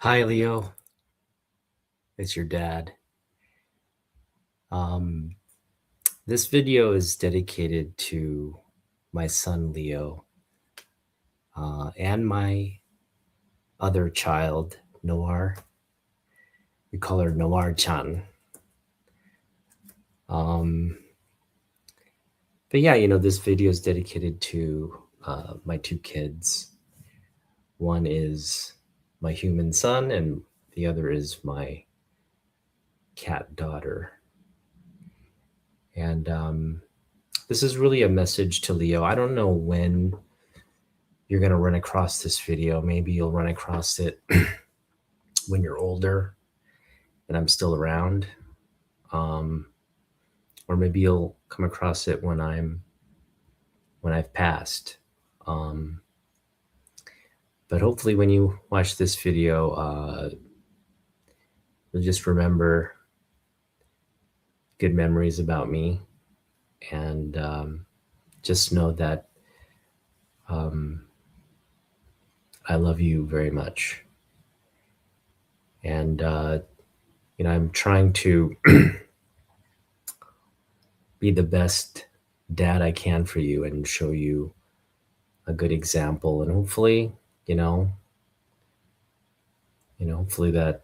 Hi, Leo. It's your dad. Um, this video is dedicated to my son, Leo, and my other child, Noir. We call her Noir-chan. Um, but yeah, this video is dedicated to my two kids. One is my human son, and the other is my cat daughter. And this is really a message to Leo. I don't know when you're going to run across this video. Maybe you'll run across it when you're older and I'm still around. Or maybe you'll come across it when I've passed. But hopefully when you watch this video, you'll just remember good memories about me, and just know that I love you very much. And I'm trying to be the best dad I can for you and show you a good example, and hopefully, hopefully that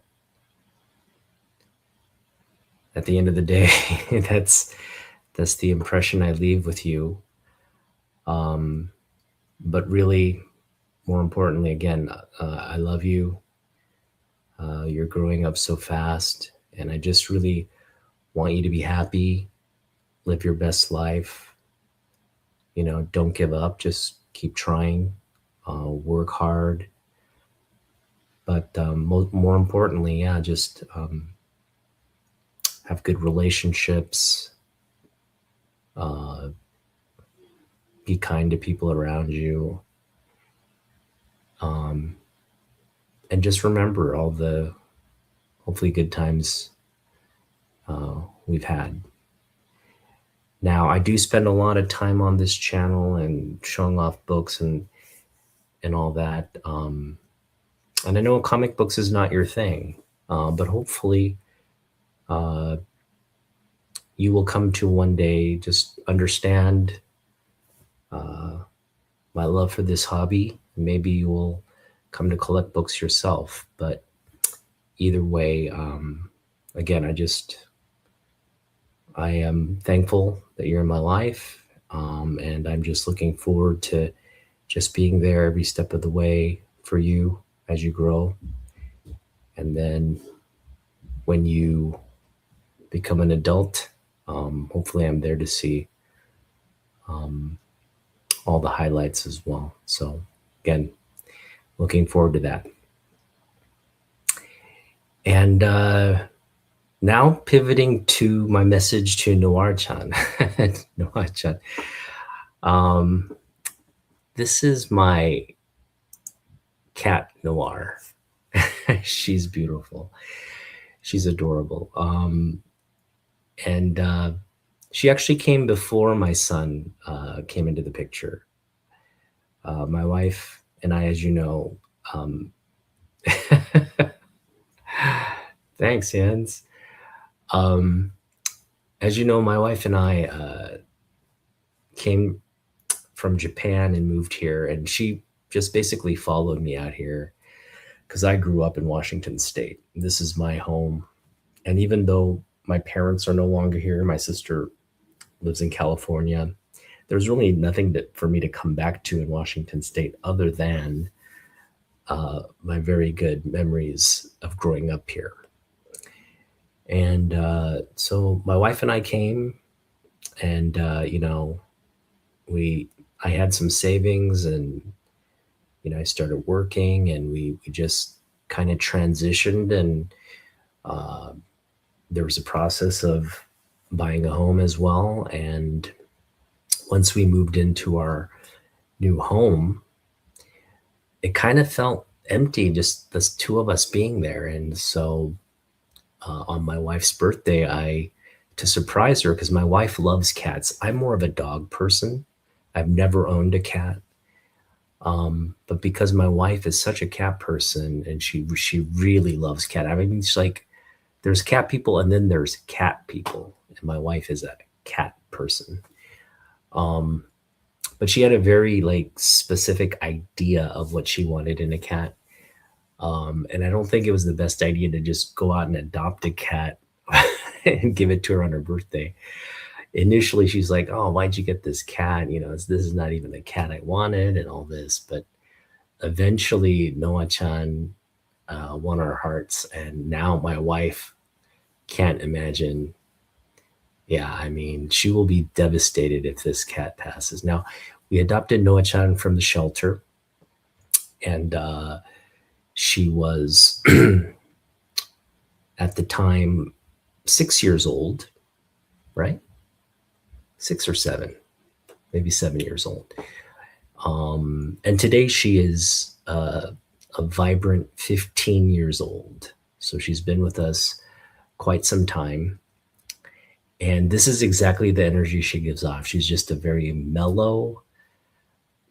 at the end of the day, that's the impression I leave with you. But really, more importantly, again, I love you. You're growing up so fast, and I just really want you to be happy, live your best life. Don't give up. Just keep trying, work hard. But more importantly, yeah, just have good relationships. Be kind to people around you. And just remember all the hopefully good times we've had. Now, I do spend a lot of time on this channel and showing off books and all that. And I know comic books is not your thing, but hopefully you will come to one day just understand my love for this hobby. Maybe you will come to collect books yourself. But either way, again, I am thankful that you're in my life, and I'm just looking forward to just being there every step of the way for you as you grow. And then when you become an adult, hopefully I'm there to see all the highlights as well. So again, looking forward to that. And now pivoting to my message to Noir-chan. Noir-chan. This is my cat, Noir. She's beautiful. She's adorable. And she actually came before my son came into the picture. My wife and I, as you know, thanks, Jens. As you know, my wife and I came from Japan and moved here, and she just basically followed me out here because I grew up in Washington State. This is my home. And even though my parents are no longer here, my sister lives in California, there's really nothing for me to come back to in Washington State other than my very good memories of growing up here. And so my wife and I came, and I had some savings, and I started working, and we just kind of transitioned, and there was a process of buying a home as well. And once we moved into our new home, it kind of felt empty, just the two of us being there. And so on my wife's birthday, to surprise her, because my wife loves cats. I'm more of a dog person. I've never owned a cat. But because my wife is such a cat person and she really loves cat. I mean, it's like there's cat people and then there's cat people, and my wife is a cat person. Um, but she had a very like specific idea of what she wanted in a cat. And I don't think it was the best idea to just go out and adopt a cat and give it to her on her birthday. Initially, she's like, "Oh, why'd you get this cat? This is not even the cat I wanted," and all this. But eventually, Noah-chan won our hearts, and now my wife can't imagine. Yeah, I mean, she will be devastated if this cat passes. Now, we adopted Noah-chan from the shelter, and she was at the time 6 years old, right? 6 or 7, maybe 7 years old. And today she is a vibrant 15 years old. So she's been with us quite some time. And this is exactly the energy she gives off. She's just a very mellow,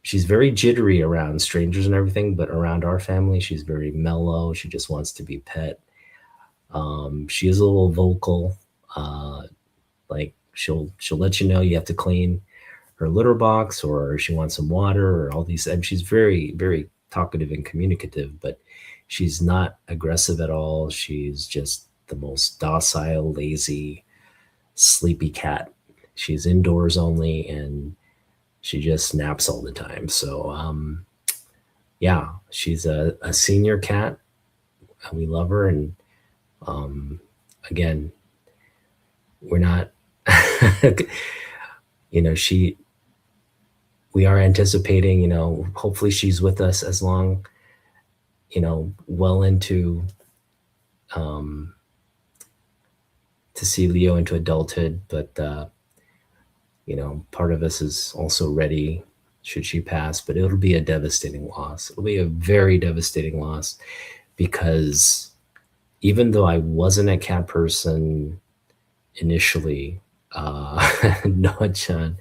she's very jittery around strangers and everything, but around our family, she's very mellow. She just wants to be pet. She is a little vocal. Like she'll let you know you have to clean her litter box, or she wants some water, or all these. And she's very, very talkative and communicative, but she's not aggressive at all. She's just the most docile, lazy, sleepy cat. She's indoors only, and she just naps all the time. So, yeah, she's a senior cat. We love her. And again, we're not, we are anticipating, hopefully she's with us as long, well into, to see Leo into adulthood. But, part of us is also ready should she pass, but it'll be a devastating loss. It'll be a very devastating loss because even though I wasn't a cat person initially, Noah-chan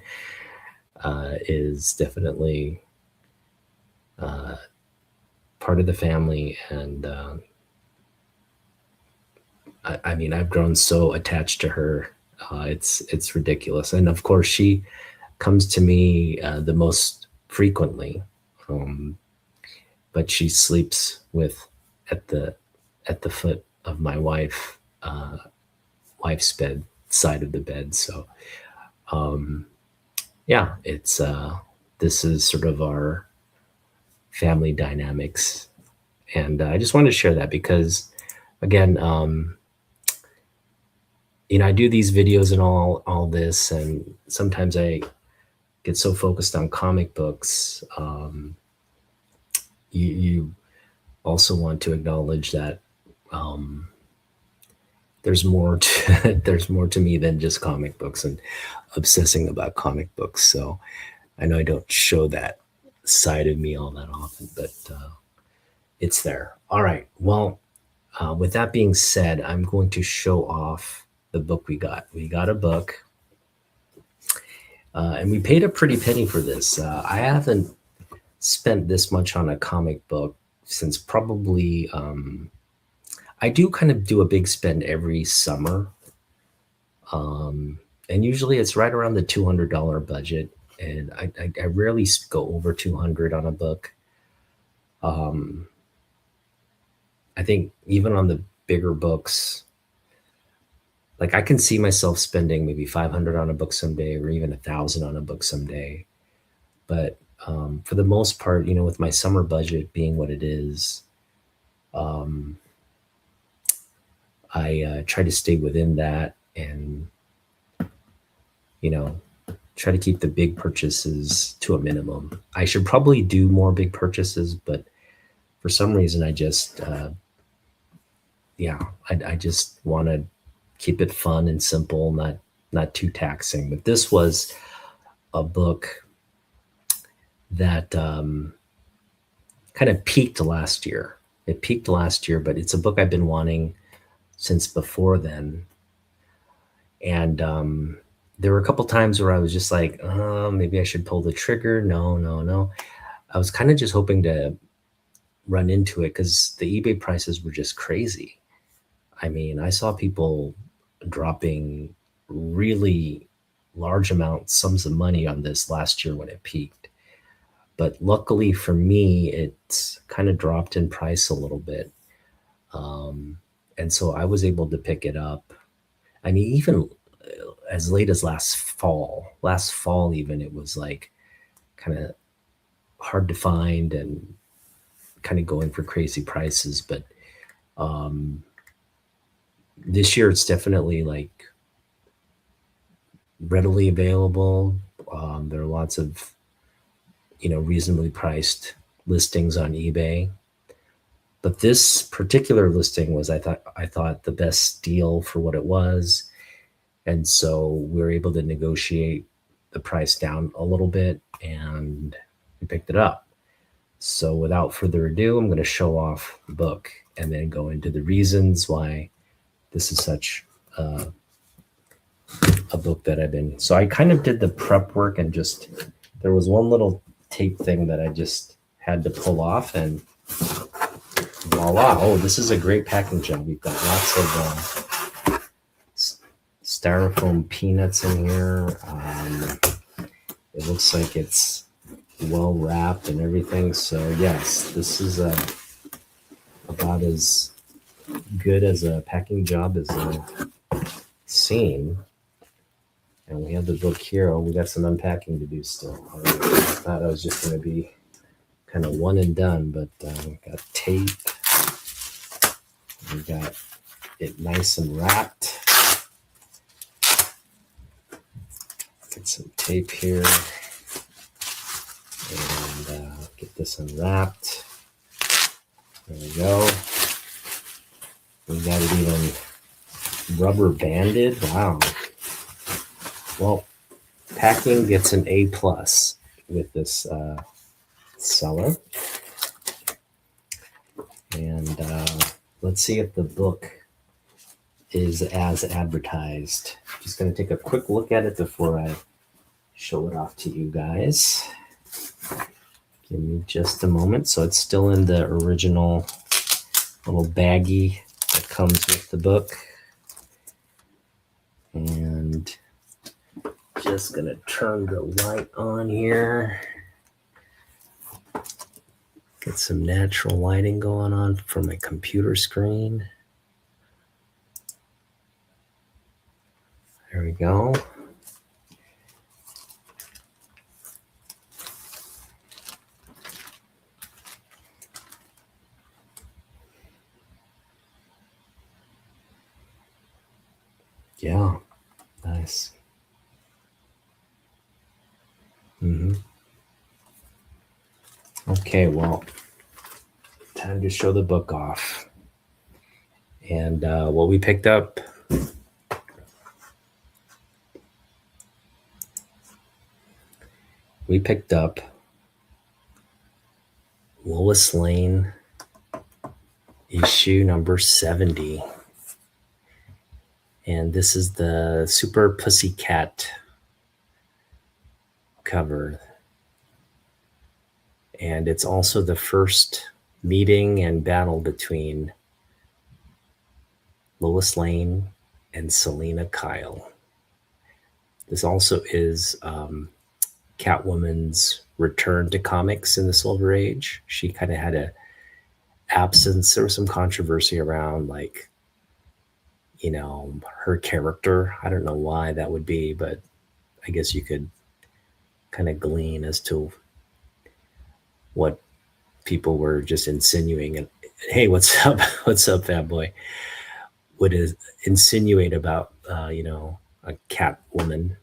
is definitely part of the family. And I mean, I've grown so attached to her. It's ridiculous. And of course, she comes to me the most frequently, but she sleeps at the foot of my wife's bed, side of the bed. So yeah, it's this is sort of our family dynamics, and I just wanted to share that because, again, I do these videos and all this, and sometimes I get so focused on comic books. You also want to acknowledge that there's more to me than just comic books and obsessing about comic books. So I know I don't show that side of me all that often, but it's there. All right. Well, with that being said, I'm going to show off the book we got. We got a book, and we paid a pretty penny for this. I haven't spent this much on a comic book since probably, I do kind of do a big spend every summer. And usually it's right around the $200 budget. And I rarely go over 200 on a book. I think even on the bigger books, like I can see myself spending maybe 500 on a book someday, or even 1,000 on a book someday. But for the most part, with my summer budget being what it is, I try to stay within that, and try to keep the big purchases to a minimum. I should probably do more big purchases, but for some reason I just I just want to keep it fun and simple, not too taxing. But this was a book that kind of peaked last year. It peaked last year, but it's a book I've been wanting since before then. And there were a couple times where I was just like, maybe I should pull the trigger. No. I was kind of just hoping to run into it because the eBay prices were just crazy. I mean, I saw people dropping really large amounts, sums of money on this last year when it peaked. But luckily for me, it's kind of dropped in price a little bit. Um, and so I was able to pick it up. I mean, even as late as last fall, even it was like kind of hard to find and kind of going for crazy prices. But um, this year it's definitely like readily available. There are lots of reasonably priced listings on eBay. But this particular listing was I thought the best deal for what it was, and so we were able to negotiate the price down a little bit, and we picked it up. So without further ado, I'm going to show off the book and then go into the reasons why this is such a book that I've been. So I kind of did the prep work and just there was one little tape thing that I just had to pull off, and voila! Oh, this is a great packing job. We've got lots of styrofoam peanuts in here. It looks like it's well wrapped and everything. So yes, this is about as good as a packing job as I've seen. And we have the book here. Oh, we got some unpacking to do still. I thought I was just going to be kind of one and done, but we got tape. We got it nice and wrapped. Get some tape here and get this unwrapped. There we go. We got it even rubber banded. Wow. Well, packing gets an A+ with this seller. And let's see if the book is as advertised. Just going to take a quick look at it before I show it off to you guys. Give me just a moment. So it's still in the original little baggie that comes with the book. And just going to turn the light on here. Get some natural lighting going on for my computer screen. There we go. Yeah, nice. Okay, well, time to show the book off. And what we picked up, Lois Lane issue number 70. And this is the Super Pussycat cover. And it's also the first meeting and battle between Lois Lane and Selena Kyle. This also is Catwoman's return to comics in the Silver Age. She kind of had a absence. There was some controversy around her character. I don't know why that would be, but I guess you could kind of glean as to what people were just insinuating. And hey, what's up? What's up, fat boy? Would insinuate about a cat woman.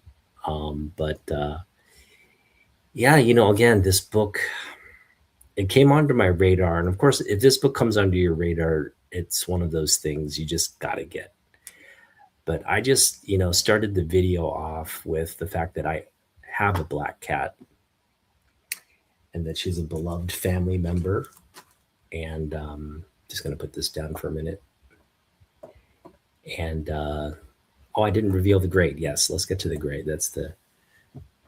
Yeah, again, this book, it came onto my radar. And of course, if this book comes onto your radar, it's one of those things you just got to get. But I just, started the video off with the fact that I have a black cat and that she's a beloved family member. And just going to put this down for a minute. And, I didn't reveal the grade. Yes, let's get to the grade. That's the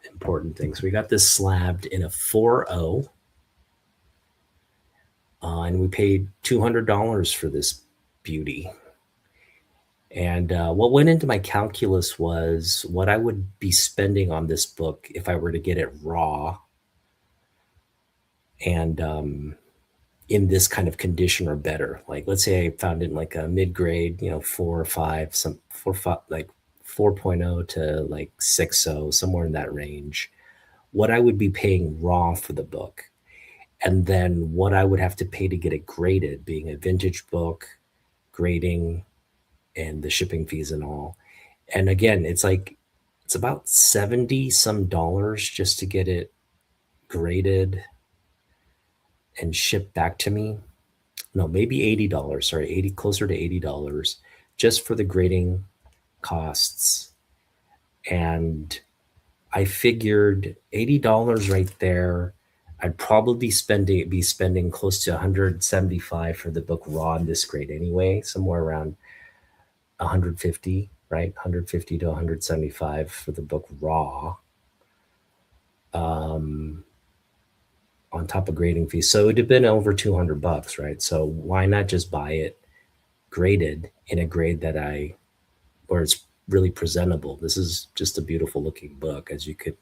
important thing. So we got this slabbed in a 4.0. and we paid $200 for this beauty. And what went into my calculus was what I would be spending on this book if I were to get it raw and in this kind of condition or better. Like, let's say I found it in like a mid grade, 4 or 5, some 4, 5, like 4.0 to like 6.0, somewhere in that range. What I would be paying raw for the book, and then what I would have to pay to get it graded, being a vintage book, grading, and the shipping fees and all. And again, it's about 70 some dollars just to get it graded and shipped back to me. No, maybe $80. Sorry, 80, closer to $80 just for the grading costs. And I figured $80 right there. I'd probably be spending close to 175 for the book raw in this grade anyway, somewhere around 150, right? 150 to 175 for the book raw, um, on top of grading fees. So it would have been over $200, right? So why not just buy it graded in a grade where it's really presentable? This is just a beautiful looking book, as you could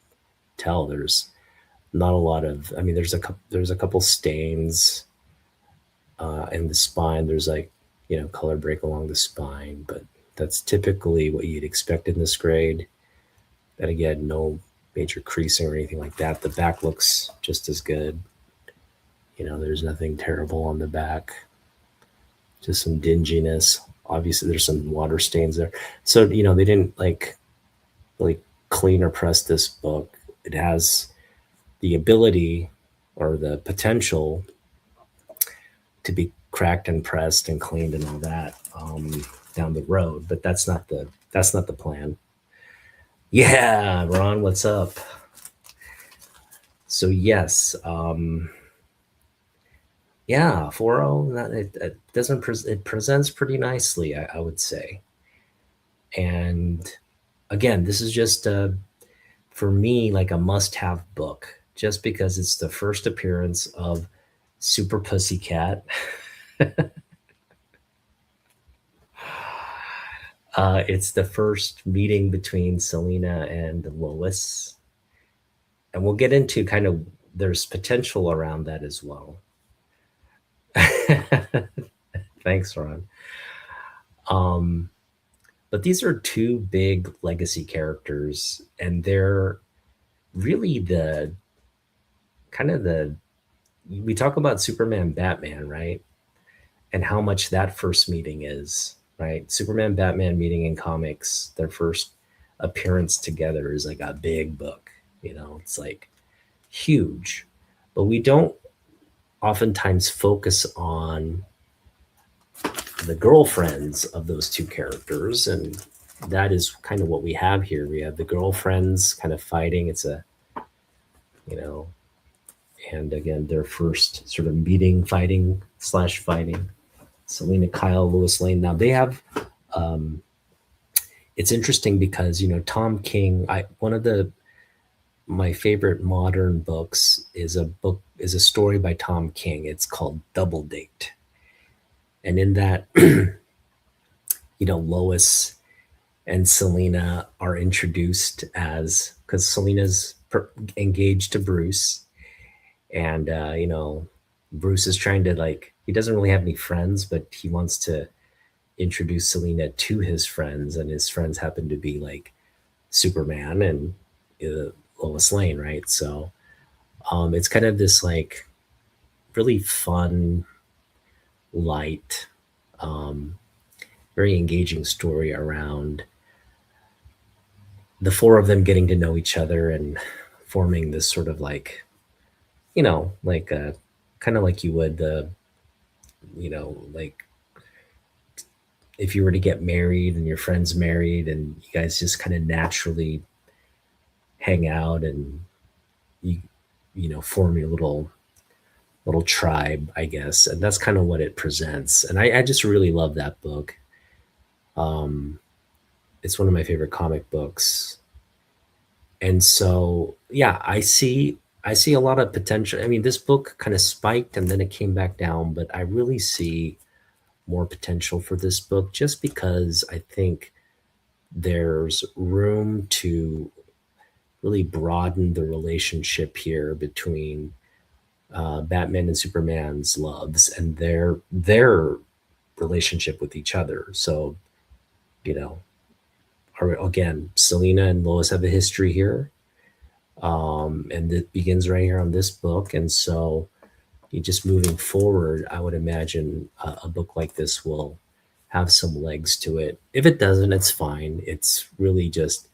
tell. There's not a lot of, I mean, there's a couple stains in the spine. There's like, color break along the spine, but that's typically what you'd expect in this grade. And again, no major creasing or anything like that. The back looks just as good. There's nothing terrible on the back, just some dinginess. Obviously, there's some water stains there. So, they didn't like really clean or press this book. It has the ability or the potential to be cracked and pressed and cleaned and all that down the road, but that's not the plan. Yeah, Ron, what's up? So yes, yeah, 4.0. It doesn't it presents pretty nicely, I would say. And again, this is just for me like a must-have book, just because it's the first appearance of Super Pussycat. It's the first meeting between Selena and Lois. And we'll get into kind of there's potential around that as well. Thanks, Ron. But these are two big legacy characters, and they're really the kind of the we talk about Superman, Batman, right? And how much that first meeting is, right? Superman, Batman meeting in comics, their first appearance together is like a big book, it's like huge. But we don't oftentimes focus on the girlfriends of those two characters. And that is kind of what we have here. We have the girlfriends kind of fighting. It's and again, their first sort of meeting, fighting. Selena Kyle, Lois Lane. Now they have, it's interesting because, Tom King, one of my favorite modern books is a story by Tom King. It's called Double Date. And in that, Lois and Selena are introduced because Selena's engaged to Bruce. And, Bruce is trying to he doesn't really have any friends, but he wants to introduce Selena to his friends. And his friends happen to be like Superman and Lois Lane, right? So it's kind of this really fun, light, very engaging story around the four of them getting to know each other and forming this sort of kind of like you would like if you were to get married and your friend's married and you guys just kind of naturally hang out and you form your little tribe, I guess. And that's kind of what it presents. And I just really love that book. It's one of my favorite comic books. And so, yeah, I see I see a lot of potential. I mean, this book kind of spiked and then it came back down, but I really see more potential for this book just because I think there's room to really broaden the relationship here between Batman and Superman's loves and their relationship with each other. So, you know, again, Selena and Lois have a history here, and it begins right here on this book. And so, you just moving forward, I would imagine a book like this will have some legs to it. If it doesn't, it's fine. It's really just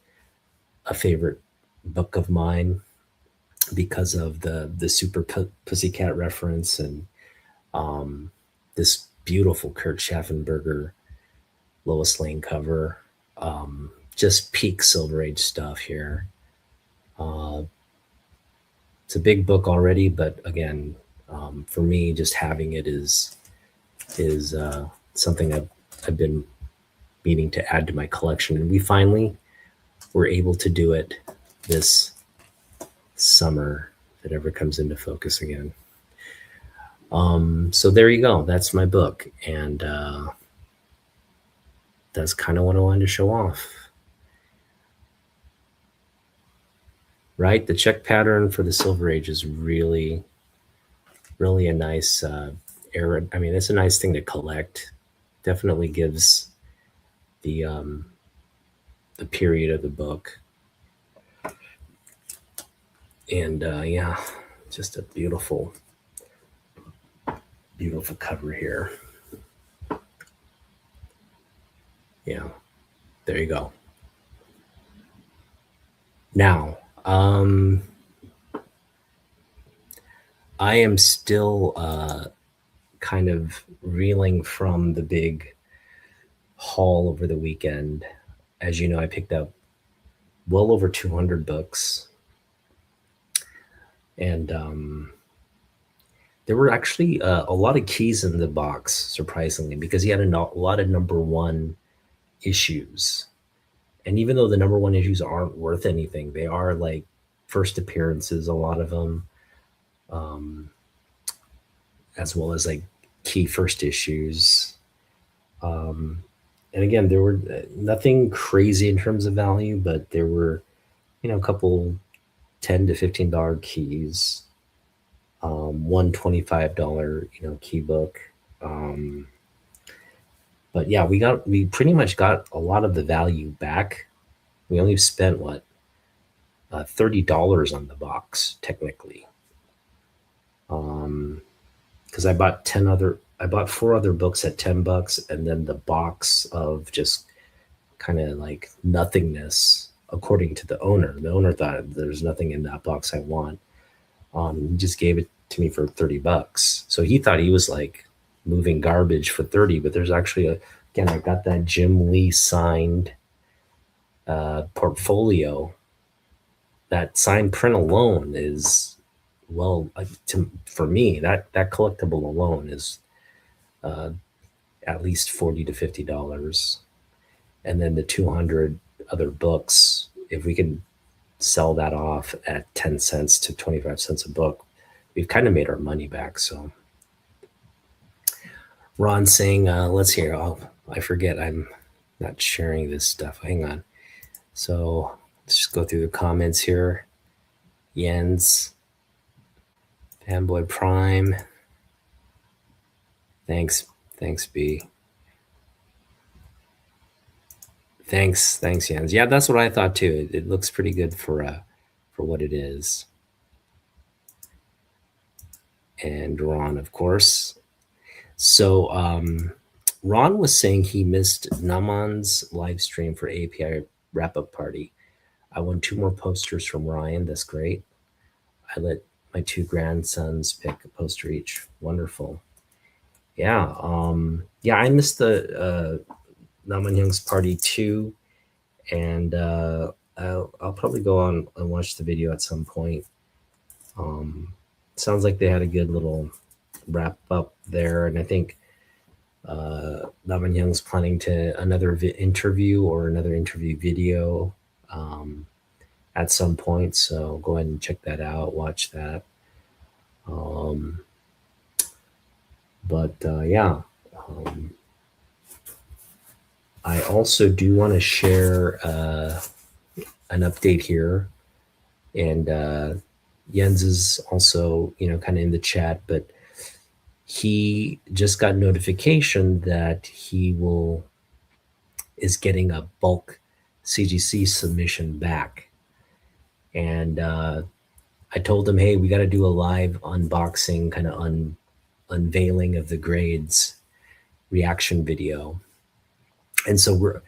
a favorite book of mine because of the Pussycat reference and um, this beautiful Kurt Schaffenberger Lois Lane cover. Just peak Silver Age stuff here. Uh, it's a big book already, but again, for me, just having it is something I've been meaning to add to my collection, and we finally were able to do it this summer. If it ever comes into focus again. So there you go. That's my book, and that's kind of what I wanted to show off. Right, the check pattern for the Silver Age is really, really a nice era. I mean, it's a nice thing to collect. Definitely gives the the period of the book, and yeah, just a beautiful, beautiful cover here. Yeah, there you go. Now, I am still kind of reeling from the big haul over the weekend. As you know, I picked up well over 200 books. And there were actually a lot of keys in the box, surprisingly, because he had a lot of number one issues. And even though the number one issues aren't worth anything, they are like first appearances, a lot of them, um, as well as like key first issues. Um, and again, there were nothing crazy in terms of value, but there were, a couple $10 to $15 keys, one $25, key book. Um, but yeah, we pretty much got a lot of the value back. We only spent what $30 on the box technically, because I bought four other books at $10, and then the box of just kind of like nothingness. According to the owner thought there's nothing in that box I want. He just gave it to me for $30. So he thought he was like moving garbage for 30, but there's actually again, I got that Jim Lee signed portfolio. That signed print alone is, well, for me, that collectible alone is uh, at least $40 to $50. And then the 200 other books, if we can sell that off at 10 cents to 25 cents a book, we've kind of made our money back. So Ron saying, let's hear. Oh, I forget. I'm not sharing this stuff. Hang on. So let's just go through the comments here. Jens, Fanboy Prime. Thanks, B. Thanks, Jens. Yeah, that's what I thought too. It looks pretty good for what it is. And Ron, of course. So Ron was saying he missed Naman's live stream for API wrap-up party. I won 2 more posters from Ryan. That's great. I let my 2 grandsons pick a poster each. Wonderful. Yeah. Yeah, I missed the Naman Young's party too. And I'll probably go on and watch the video at some point. Sounds like they had a good little wrap up there. And I think Naman Young's planning to another interview or another interview video at some point. So go ahead and check that out, watch that. But yeah, I also do want to share an update here, and Jens is also, kind of in the chat, but he just got notification that he is getting a bulk CGC submission back, and I told him, hey, we got to do a live unboxing, kind of unveiling of the grades reaction video, and so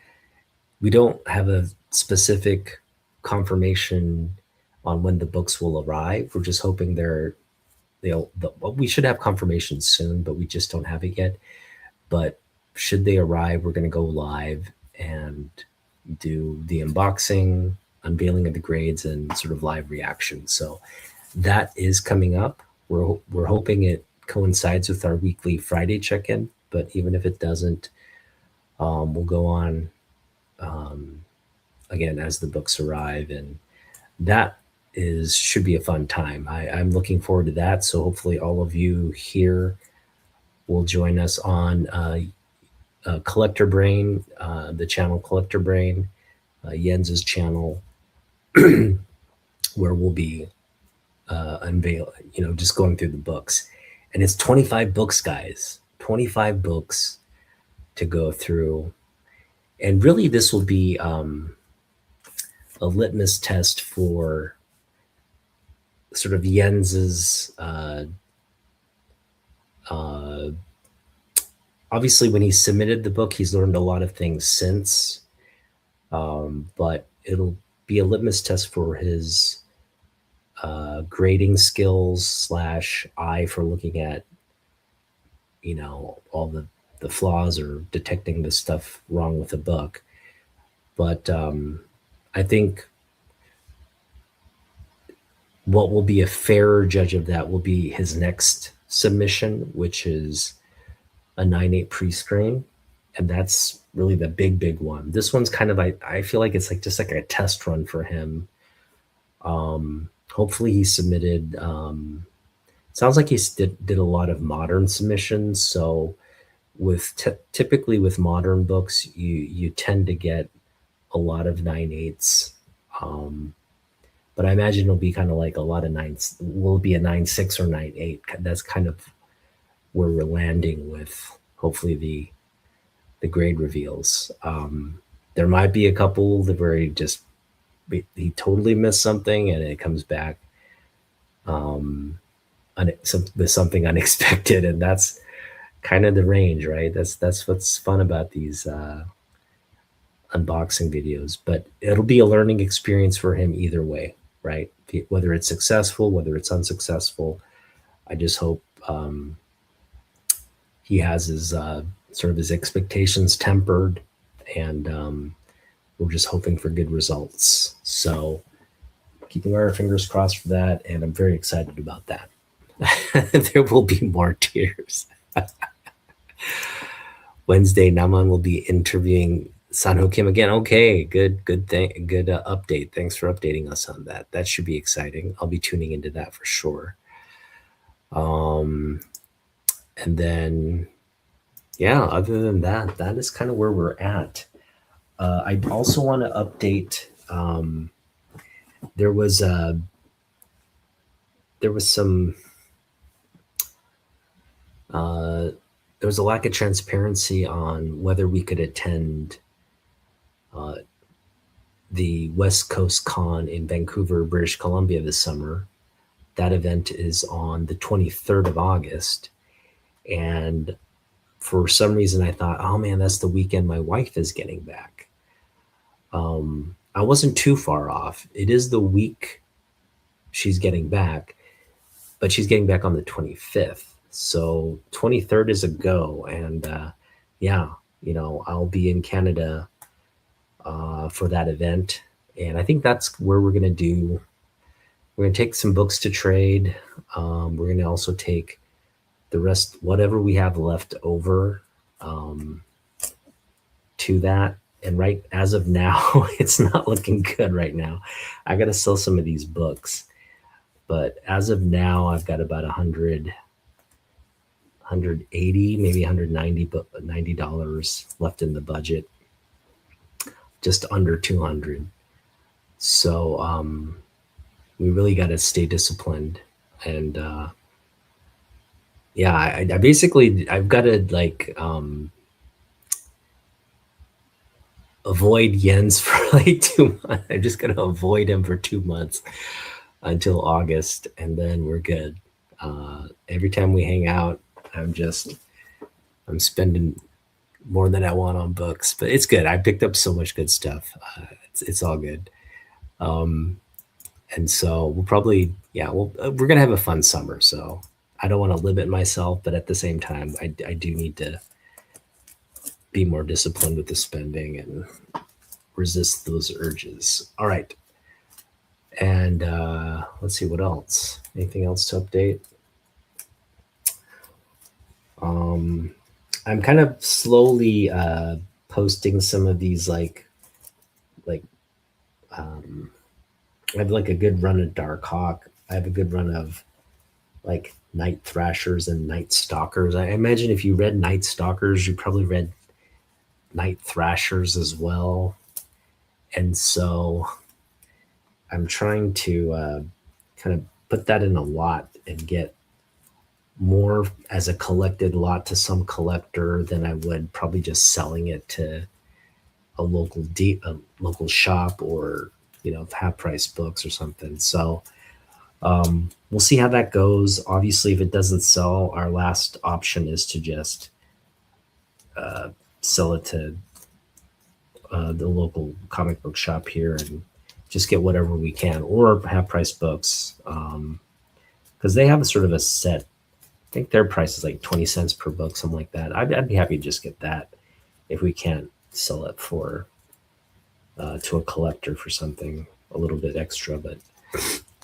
we don't have a specific confirmation on when the books will arrive. We're just hoping we should have confirmation soon, but we just don't have it yet. But should they arrive, we're going to go live and do the unboxing, unveiling of the grades, and sort of live reaction. So that is coming up. We're hoping it coincides with our weekly Friday check-in, but even if it doesn't, we'll go on again as the books arrive, and that should be a fun time. I'm looking forward to that. So hopefully all of you here will join us on Collector Brain, the channel Collector Brain, Jens's channel, where we'll be just going through the books. And it's 25 books, guys. 25 books to go through. And really, this will be a litmus test for sort of Jens's obviously, when he submitted the book, he's learned a lot of things since, but it'll be a litmus test for his grading skills / eye for looking at, all the flaws or detecting the stuff wrong with the book. But I think what will be a fairer judge of that will be his next submission, which is a 9/8 pre-screen, and that's really the big one. This one's kind of, I feel like it's like just like a test run for him. Hopefully he submitted, sounds like he did a lot of modern submissions. So typically with modern books, you tend to get a lot of 9/8s. But I imagine it'll be kind of like a lot of 9s. Will it be a 9/6 or 9/8? That's kind of where we're landing with hopefully the grade reveals. There might be a couple that where he totally missed something and it comes back with something unexpected, and that's kind of the range, right? That's what's fun about these unboxing videos. But it'll be a learning experience for him either way, right? Whether it's successful, whether it's unsuccessful, I just hope he has his sort of his expectations tempered, and we're just hoping for good results. So keeping our fingers crossed for that, and I'm very excited about that. There will be more tears. Wednesday, Naman will be interviewing Sanho Kim again. Okay, good update. Thanks for updating us on that. That should be exciting. I'll be tuning into that for sure. And then, yeah, other than that, that is kind of where we're at. I also want to update. There was a lack of transparency on whether we could attend the West Coast Con in Vancouver, British Columbia this summer. That event is on the 23rd of August. And for some reason, I thought, oh man, that's the weekend my wife is getting back. I wasn't too far off. It is the week she's getting back, but she's getting back on the 25th. So 23rd is a go. And yeah, I'll be in Canada for that event. And I think that's where we're going to take some books to trade. We're going to also take the rest, whatever we have left over, to that. and right as of now, it's not looking good right now. I got to sell some of these books, but as of now, I've got about 180, maybe 190, $90 left in the budget, just under 200. So we really got to stay disciplined, and yeah, I basically I've got to like avoid Jens for like 2 months. I'm just gonna avoid him for 2 months until August, and then we're good. Every time we hang out, I'm spending more than I want on books, but it's good. I picked up so much good stuff. It's all good. Um, and so we'll probably, yeah, we're gonna have a fun summer. So I don't want to limit myself, but at the same time, I do need to be more disciplined with the spending and resist those urges. All right. And let's see what else. Anything else to update? I'm kind of slowly posting some of these like I have like a good run of Dark Hawk. I have a good run of like Night Thrashers and Night Stalkers. I imagine if you read Night Stalkers, you probably read Night Thrashers as well. And so I'm trying to kind of put that in a lot and get more as a collected lot to some collector than I would probably just selling it to a local shop, or half price books or something. So we'll see how that goes. Obviously, if it doesn't sell, our last option is to just sell it to the local comic book shop here and just get whatever we can, or half price books, because they have a sort of a set. I think their price is like 20 cents per book, something like that. I'd be happy to just get that if we can't sell it for to a collector for something a little bit extra. But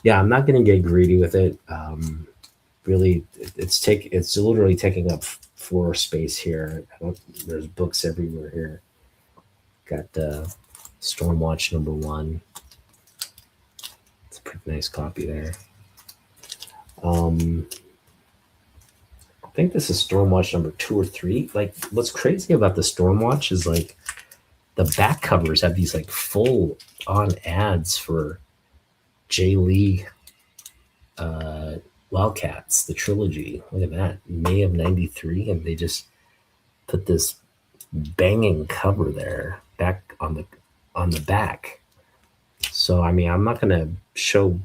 yeah, I'm not going to get greedy with it. Really, it's literally taking up floor space here. There's books everywhere here. Got Stormwatch #1. It's a pretty nice copy there. I think this is Stormwatch #2 or 3. Like, what's crazy about the Stormwatch is like the back covers have these like full on ads for Jay Lee Wildcats, the trilogy. Look at that, May of '93, and they just put this banging cover there back on the back. So I mean, I'm not gonna show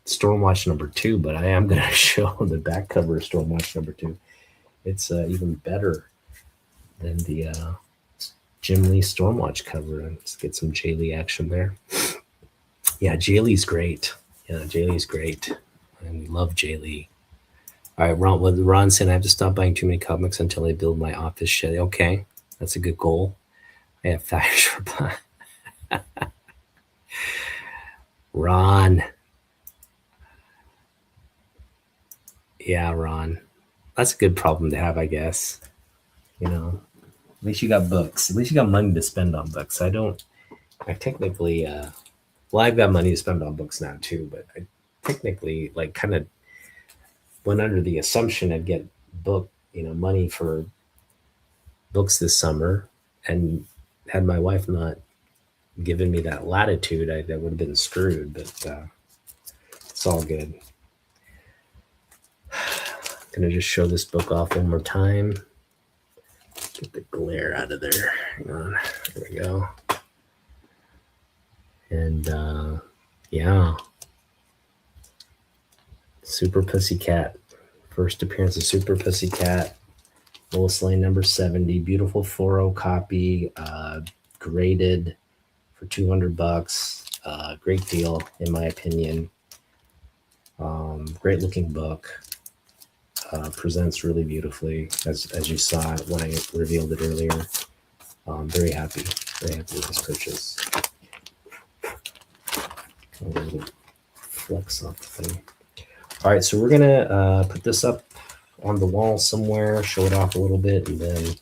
Stormwatch #2, but I am gonna show the back cover of Stormwatch #2. It's even better than the Jim Lee Stormwatch cover. Let's get some Jay Lee action there. Yeah, Jay Lee's great. Yeah, Jay Lee's great. And we love Jay Lee. All right, Ron said I have to stop buying too many comics until I build my office shed. Okay, that's a good goal. I have factors for Ron. Yeah, Ron. That's a good problem to have, I guess. At least you got books. At least you got money to spend on books. I technically, well, I've got money to spend on books now too, but I technically like kind of went under the assumption I'd get money for books this summer, and had my wife not given me that latitude, I would have been screwed, but it's all good. Gonna just show this book off one more time. Get the glare out of there. Hang on. There we go. And yeah. Super Pussycat. First appearance of Super Pussycat. Lois Lane #70. Beautiful 4.0 copy. Graded for $200. Great deal, in my opinion. Great looking book. Presents really beautifully, as you saw when I revealed it earlier. Very happy with this purchase. Flex off the thing. All right, so we're gonna put this up on the wall somewhere, show it off a little bit, and then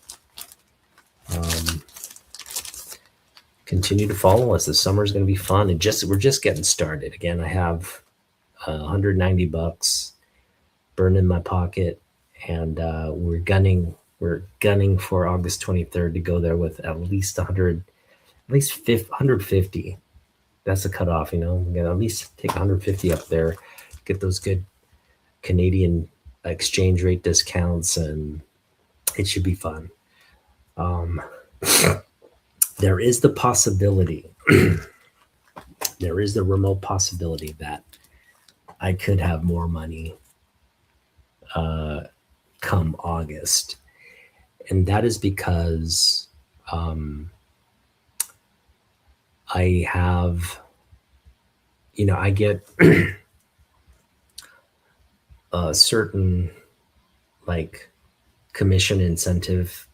continue to follow us. The summer's going to be fun, and we're just getting started. Again, I have $190 burned in my pocket, and we're gunning for August 23rd to go there with at least 100, at least 150. That's the cutoff, you know. We're gonna at least take 150 up there, get those good Canadian exchange rate discounts, and it should be fun. Um, there is the possibility, there is the remote possibility that I could have more money uh, come August. And that is because um, I have, I get a certain like commission incentive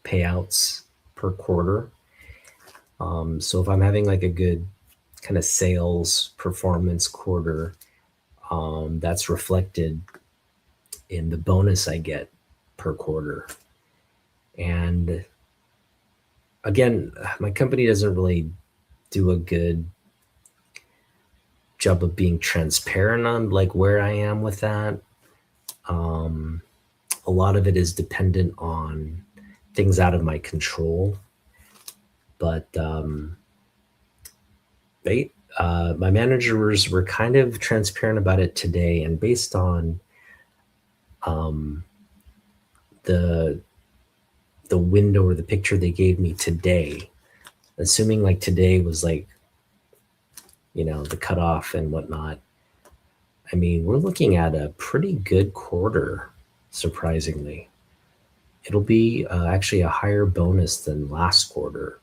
payouts per quarter. So if I'm having like a good kind of sales performance quarter, that's reflected in the bonus I get per quarter. And again, my company doesn't really do a good job of being transparent on like where I am with that. Um, a lot of it is dependent on things out of my control, but my managers were kind of transparent about it today, and based on um, the window or the picture they gave me today, assuming like today was like the cutoff and whatnot. I mean, we're looking at a pretty good quarter, surprisingly. It'll be actually a higher bonus than last quarter.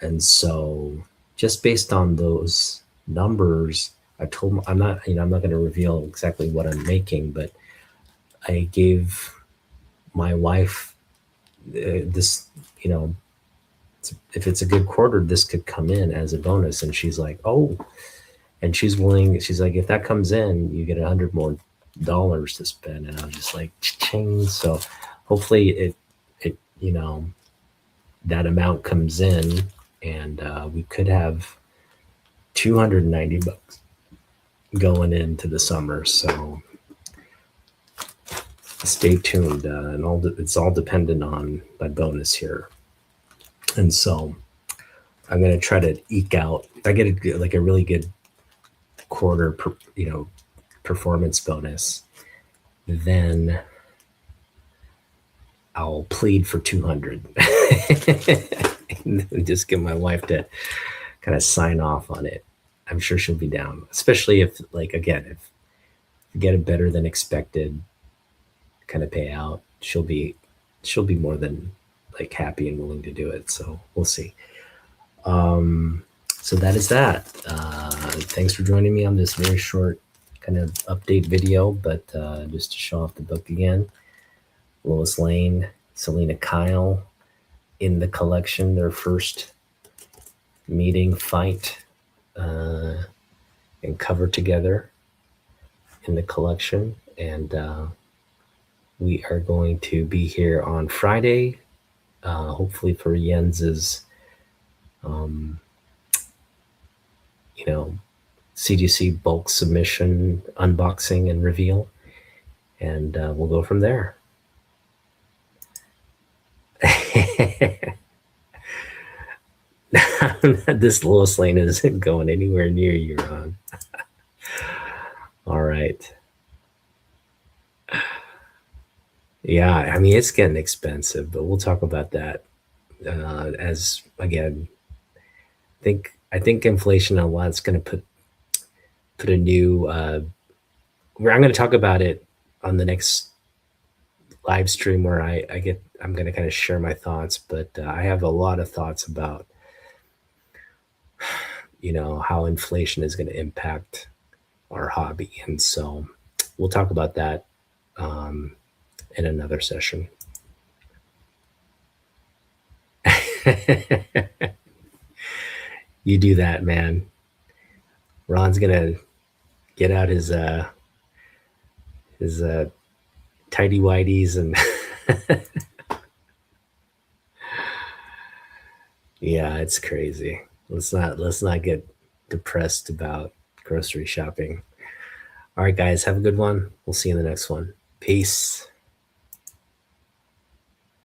And so, just based on those numbers, I'm not going to reveal exactly what I'm making, but I gave my wife this, if it's a good quarter, this could come in as a bonus. And she's like, oh, and she's like, if that comes in, you get $100 more to spend. And I was just like, ching. So hopefully that amount comes in, and we could have $290 going into the summer. So stay tuned, and it's all dependent on my bonus here. And so I'm going to try to eke out, if I get a really good quarter, performance bonus, then I'll plead for 200 and just get my wife to kind of sign off on it. I'm sure she'll be down, especially if if you get a better than expected kind of payout, she'll be more than like happy and willing to do it. So we'll see. So that is that. Thanks for joining me on this very short kind of update video, but just to show off the book again. Lois Lane, Selena Kyle in the collection, their first meeting, fight, and cover together in the collection. And we are going to be here on Friday, hopefully for Jens's CGC bulk submission unboxing and reveal, and we'll go from there. This Lois Lane isn't going anywhere near you, Ron. All right. Yeah, I mean, it's getting expensive, but we'll talk about that as again. I think inflation a lot's going to put a new. Where I'm going to talk about it on the next live stream where I'm going to kind of share my thoughts, but I have a lot of thoughts about how inflation is going to impact our hobby, and so we'll talk about that in another session. You do that, man. Ron's gonna get out his tidy whities and Yeah, it's crazy. Let's not get depressed about grocery shopping. All right, guys, have a good one. We'll see you in the next one. Peace.